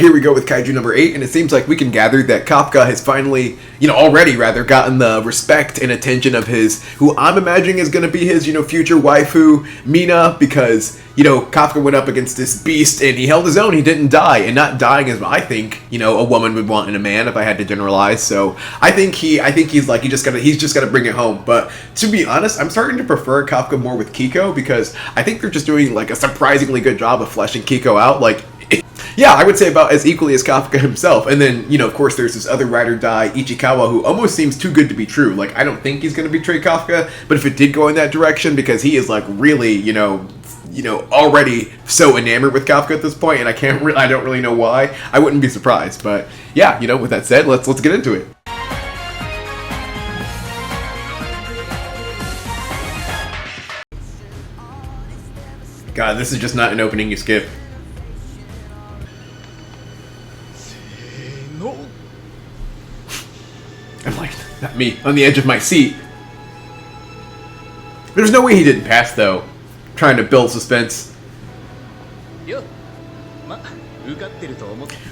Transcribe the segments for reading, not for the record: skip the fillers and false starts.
Here we go with Kaiju number 8, and it seems like we can gather that Kafka has finally, already rather, gotten the respect and attention of who I'm imagining is going to be his, future waifu, Mina, because, Kafka went up against this beast and he held his own, he didn't die, and not dying is what I think, a woman would want in a man, if I had to generalize, so I think he's like, he's just gotta bring it home, but to be honest, I'm starting to prefer Kafka more with Kiko, because I think they're just doing, like, a surprisingly good job of fleshing Kiko out, like, yeah, I would say about as equally as Kafka himself. And then, of course, there's this other ride or die, Ichikawa, who almost seems too good to be true. Like, I don't think he's going to betray Kafka, but if it did go in that direction, because he is, like, really, already so enamored with Kafka at this point, and I don't really know why, I wouldn't be surprised. But, yeah, with that said, let's get into it. God, this is just not an opening you skip. I'm like, not me, on the edge of my seat. There's no way he didn't pass, though. Trying to build suspense.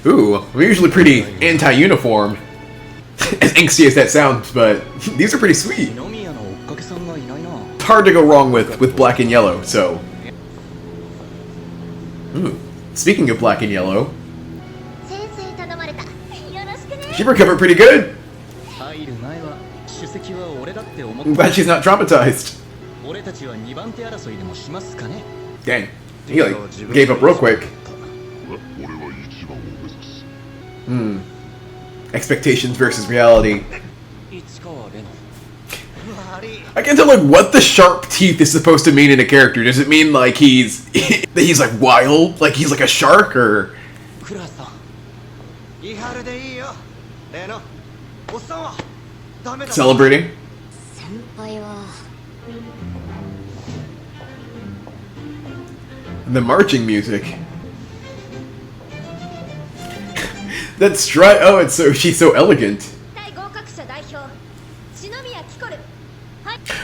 Ooh, we're usually pretty anti-uniform. As angsty as that sounds, but these are pretty sweet. It's hard to go wrong with black and yellow, so... Ooh, speaking of black and yellow... She recovered pretty good! I'm glad she's not traumatized. Dang. He gave up real quick. Expectations versus reality. I can't tell what the sharp teeth is supposed to mean in a character. Does it mean that he's like wild? Like he's like a shark or... Celebrating? And the marching music. That strut, oh, she's so elegant.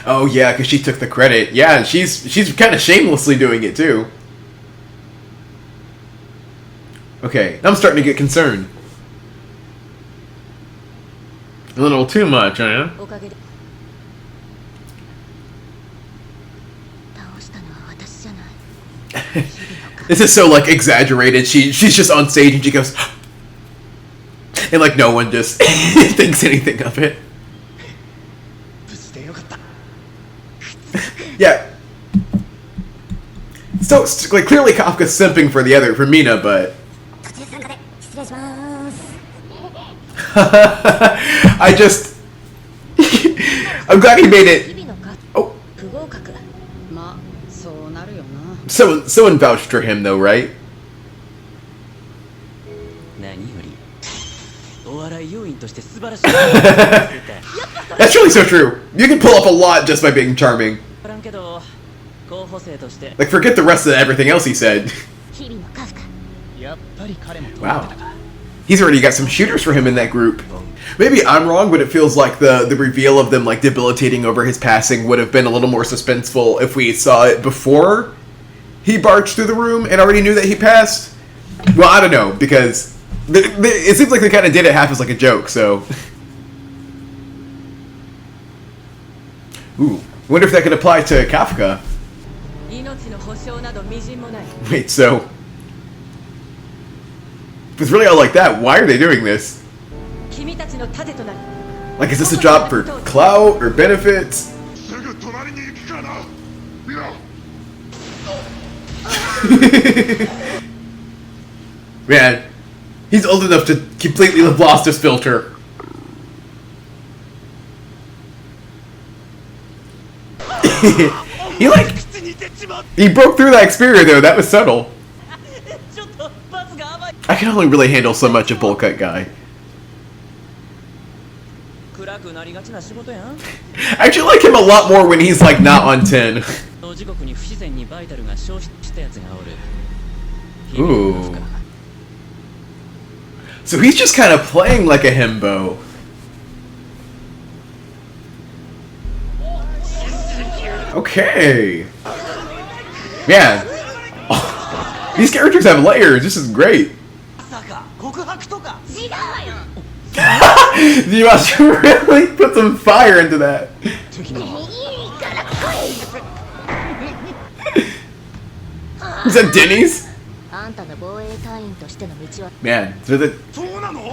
Oh yeah, because she took the credit. Yeah, she's kind of shamelessly doing it too. Okay, I'm starting to get concerned. A little too much, huh? This is so exaggerated. She's just on stage and she goes, and no one just thinks anything of it. Yeah. So clearly Kafka's simping for Mina, but I'm glad he made it. Oh. Someone vouched for him though, right? That's really so true. You can pull up a lot just by being charming. Forget the rest of everything else he said. Wow. He's already got some shooters for him in that group. Maybe I'm wrong, but it feels like the reveal of them debilitating over his passing would have been a little more suspenseful if we saw it before he barged through the room and already knew that he passed. Well, I don't know, because it seems like they kind of did it half as a joke, so... Ooh, wonder if that could apply to Kafka. Wait, so... If it's really all like that, why are they doing this? Is this a job for clout or benefits? Man, he's old enough to completely have lost his filter. He broke through that exterior though, that was subtle. I can only really handle so much of Bowl Cut Guy. I actually like him a lot more when he's not on 10. Ooh. So he's just kind of playing like a himbo. Okay. Man. Oh, these characters have layers. This is great. You must really put some fire into that. Is that Denny's? Man, so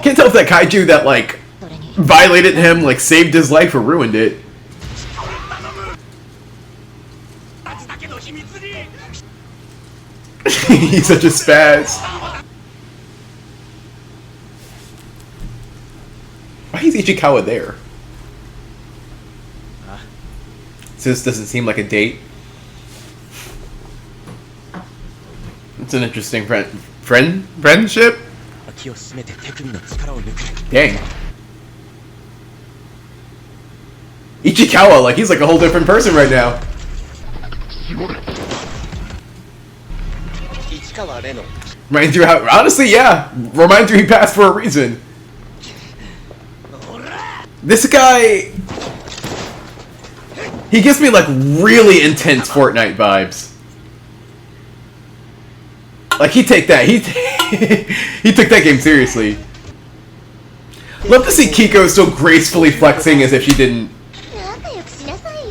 can't tell if that kaiju that like violated him like saved his life or ruined it. He's such a spaz. Why is Ichikawa there? So this doesn't seem like a date. It's an interesting friendship. Dang. Ichikawa, like he's like a whole different person right now. Reminds you how, honestly, yeah. Reminds you he passed for a reason. This guy, he gives me like really intense Fortnite vibes. Like he take that, he took that game seriously. Love to see Kiko still gracefully flexing as if she didn't,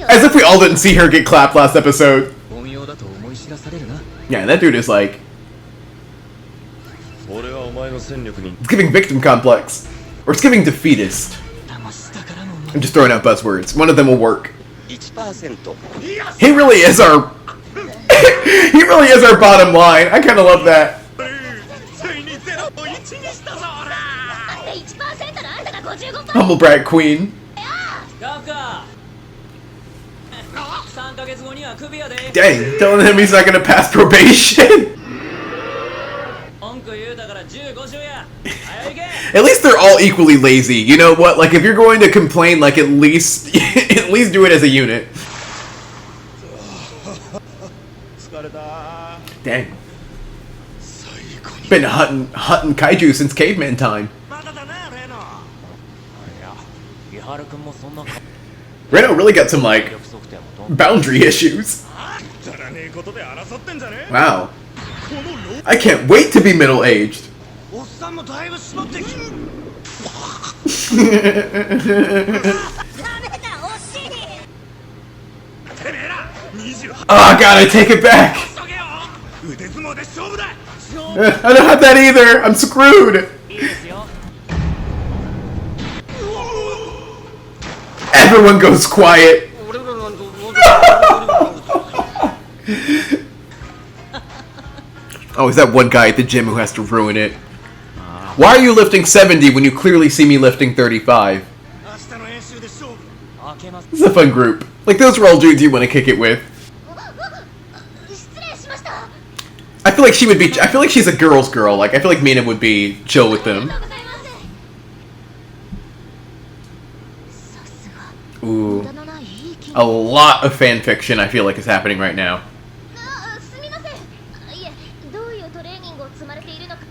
as if we all didn't see her get clapped last episode. Yeah, that dude is like, it's giving victim complex, or it's giving defeatist. I'm just throwing out buzzwords. One of them will work. He really is our he really is our bottom line. I kind of love that. Humble brag queen. Dang, telling him he's not gonna pass probation. At least they're all equally lazy. You know what? Like if you're going to complain, like at least do it as a unit. Dang. Been hunting kaiju since caveman time. Reno really got some like boundary issues. Wow. I can't wait to be middle-aged. Oh god, I take it back! I don't have that either! I'm screwed! Everyone goes quiet! Oh, is that one guy at the gym who has to ruin it? Why are you lifting 70 when you clearly see me lifting 35? This is a fun group. Like, those are all dudes you want to kick it with. I feel like she would be. I feel like she's a girl's girl. Like, I feel like Mina would be chill with them. Ooh. A lot of fan fiction I feel like is happening right now.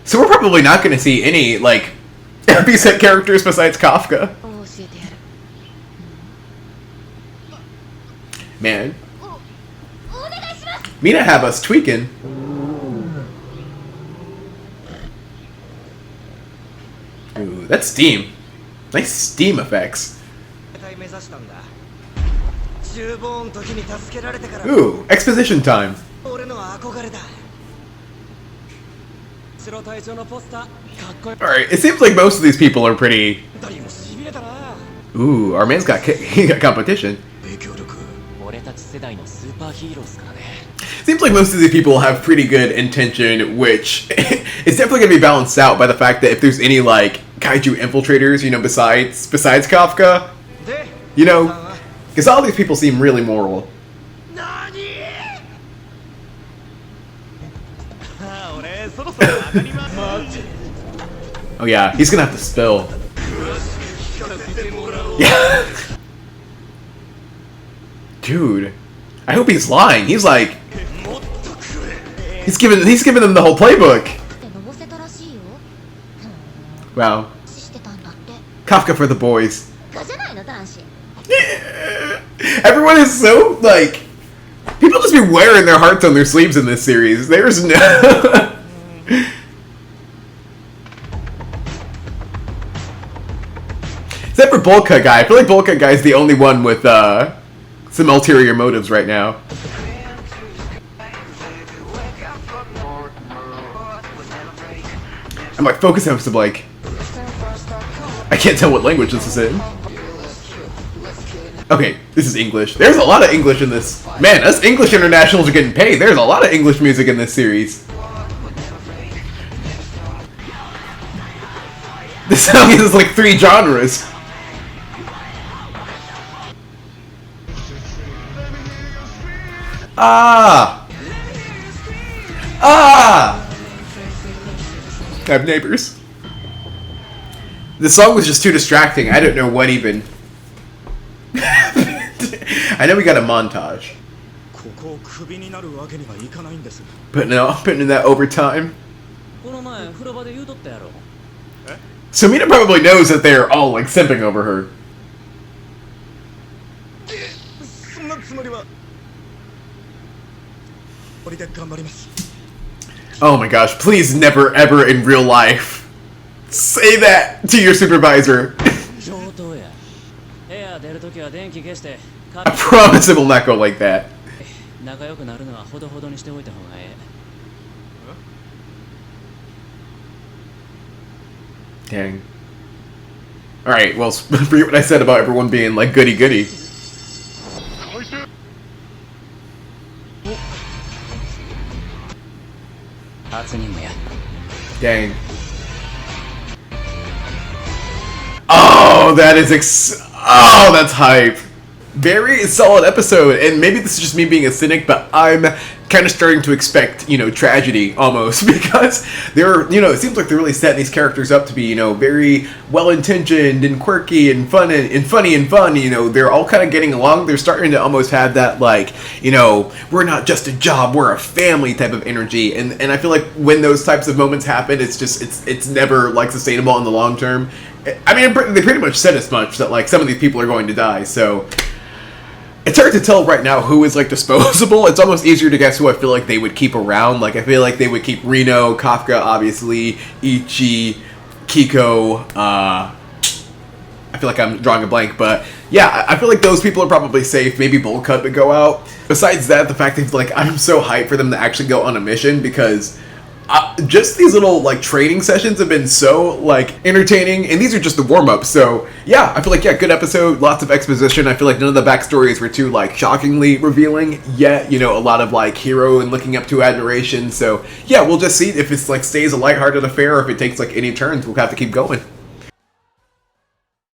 So we're probably not going to see any, like, heavyset characters besides Kafka. Man. Mina have us tweaking. Ooh, that's Steam. Nice Steam effects. Ooh, exposition time. Alright, it seems like most of these people are pretty... Ooh, our man's got competition. Seems like most of these people have pretty good intention, which is definitely going to be balanced out by the fact that if there's any, like, kaiju infiltrators, you know, besides Kafka, you know, because all these people seem really moral. Oh yeah, he's gonna have to spill. Yeah. Dude, I hope he's lying. He's like, he's giving them the whole playbook. Wow. Kafka for the boys. Everyone is so, like, people just be wearing their hearts on their sleeves in this series. There's no... Except for Bowl Cut Guy. I feel like Bowl Cut Guy is the only one with some ulterior motives right now. I'm like, focus him some like... I can't tell what language this is in. Okay, this is English. There's a lot of English in this. Man, us English internationals are getting paid. There's a lot of English music in this series. This song is like 3 genres. Ah! Ah! I have neighbors. The song was just too distracting. I don't know what even. I know we got a montage. Putting in that overtime. So Mina probably knows that they're all like simping over her. Oh my gosh, please never ever in real life say that to your supervisor. I promise it will not go like that. Dang. Alright, well, forget what I said about everyone being like goody goody. Dang. Oh, that is oh, that's hype. Very solid episode, and maybe this is just me being a cynic, but I'm kind of starting to expect, you know, tragedy almost, because they're, you know, it seems like they're really setting these characters up to be, you know, very well-intentioned and quirky and fun and funny and fun. You know, they're all kind of getting along. They're starting to almost have that, like, you know, we're not just a job, we're a family type of energy, and I feel like when those types of moments happen, it's just, it's never, like, sustainable in the long term. I mean, they pretty much said as much, that, like, some of these people are going to die, so it's hard to tell right now who is, like, disposable. It's almost easier to guess who I feel like they would keep around. Like, I feel like they would keep Reno, Kafka, obviously, Ichi, Kiko, I feel like I'm drawing a blank, but yeah, I feel like those people are probably safe. Maybe Bowl Cut would go out. Besides that, the fact that, like, I'm so hyped for them to actually go on a mission, because just these little, like, training sessions have been so, like, entertaining, and these are just the warm-ups. So yeah, I feel like, yeah, good episode, lots of exposition. I feel like none of the backstories were too, like, shockingly revealing, yet, you know, a lot of, like, hero and looking up to admiration. So yeah, we'll just see if it's, like, stays a lighthearted affair, or if it takes, like, any turns. We'll have to keep going.